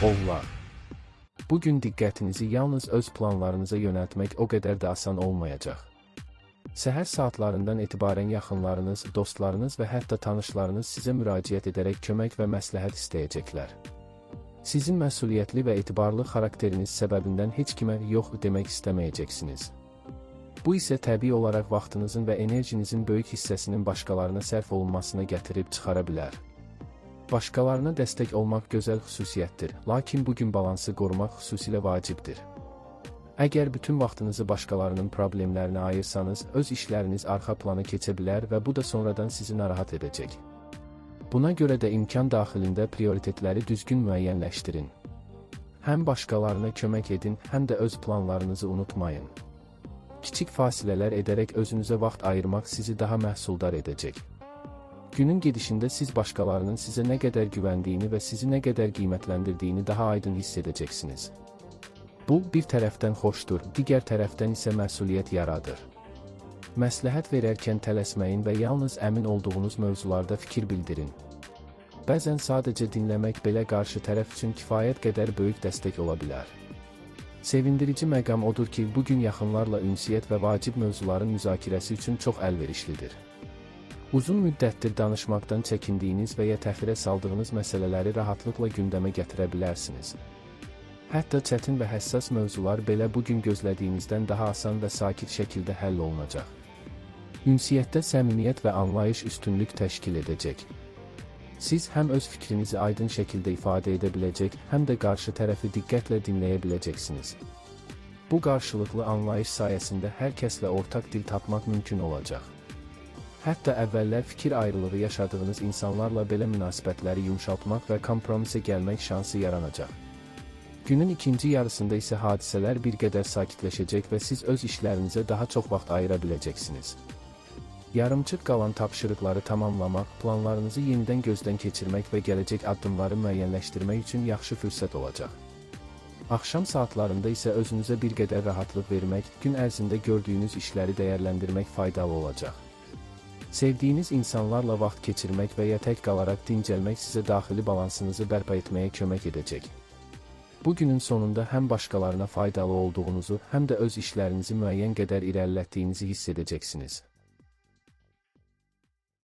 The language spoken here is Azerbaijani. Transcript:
Ovlar. Bugün diqqətinizi yalnız öz planlarınıza yönəltmək o qədər də asan olmayacaq. Səhər saatlarından etibarən yaxınlarınız, dostlarınız və hətta tanışlarınız sizə müraciət edərək kömək və məsləhət istəyəcəklər. Sizin məsuliyyətli və etibarlı xarakteriniz səbəbindən heç kimə yox demək istəməyəcəksiniz. Bu isə təbii olaraq vaxtınızın və enerjinizin böyük hissəsinin başqalarına sərf olunmasına gətirib çıxara bilər. Başqalarına dəstək olmaq gözəl xüsusiyyətdir, lakin bugün balansı qorumaq xüsusilə vacibdir. Əgər bütün vaxtınızı başqalarının problemlərinə ayırsanız, öz işləriniz arxa plana keçə bilər və bu da sonradan sizi narahat edəcək. Buna görə də imkan daxilində prioritetləri düzgün müəyyənləşdirin. Həm başqalarına kömək edin, həm də öz planlarınızı unutmayın. Kiçik fasilələr edərək özünüzə vaxt ayırmaq sizi daha məhsuldar edəcək. Günün gedişində siz başqalarının sizə nə qədər güvəndiyini və sizi nə qədər qiymətləndirdiyini daha aydın hiss edəcəksiniz. Bu, bir tərəfdən xoşdur, digər tərəfdən isə məsuliyyət yaradır. Məsləhət verərkən tələsməyin və yalnız əmin olduğunuz mövzularda fikir bildirin. Bəzən sadəcə dinləmək belə qarşı tərəf üçün kifayət qədər böyük dəstək ola bilər. Sevindirici məqam odur ki, bugün yaxınlarla ünsiyyət və vacib mövzuların müzakirəsi üçün çox əlverişlidir. Uzun müddətdir danışmaqdan çəkindiyiniz və ya təxirə saldığınız məsələləri rahatlıqla gündəmə gətirə bilərsiniz. Hətta çətin və həssas mövzular belə bugün gözlədiyinizdən daha asan və sakit şəkildə həll olunacaq. Ünsiyyətdə səmimiyyət və anlayış üstünlük təşkil edəcək. Siz həm öz fikrinizi aydın şəkildə ifadə edə biləcək, həm də qarşı tərəfi diqqətlə dinləyə biləcəksiniz. Bu qarşılıqlı anlayış sayəsində hər kəslə ortaq dil tapmaq mümkün olacaq. Hətta əvvəllər fikir ayrılığı yaşadığınız insanlarla belə münasibətləri yumşaltmaq və kompromisə gəlmək şansı yaranacaq. Günün ikinci yarısında isə hadisələr bir qədər sakitləşəcək və siz öz işlərinizə daha çox vaxt ayıra biləcəksiniz. Yarımçıq qalan tapşırıqları tamamlamaq, planlarınızı yenidən gözdən keçirmək və gələcək addımları müəyyənləşdirmək üçün yaxşı fürsət olacaq. Axşam saatlarında isə özünüzə bir qədər rahatlıq vermək, gün ərzində gördüyünüz işləri dəyərləndirmək faydalı olacaq. Sevdiyiniz insanlarla vaxt keçirmək və ya tək qalaraq dincəlmək sizə daxili balansınızı bərpa etməyə kömək edəcək. Bugünün sonunda həm başqalarına faydalı olduğunuzu, həm də öz işlərinizi müəyyən qədər irəlilətdiyinizi hiss edəcəksiniz.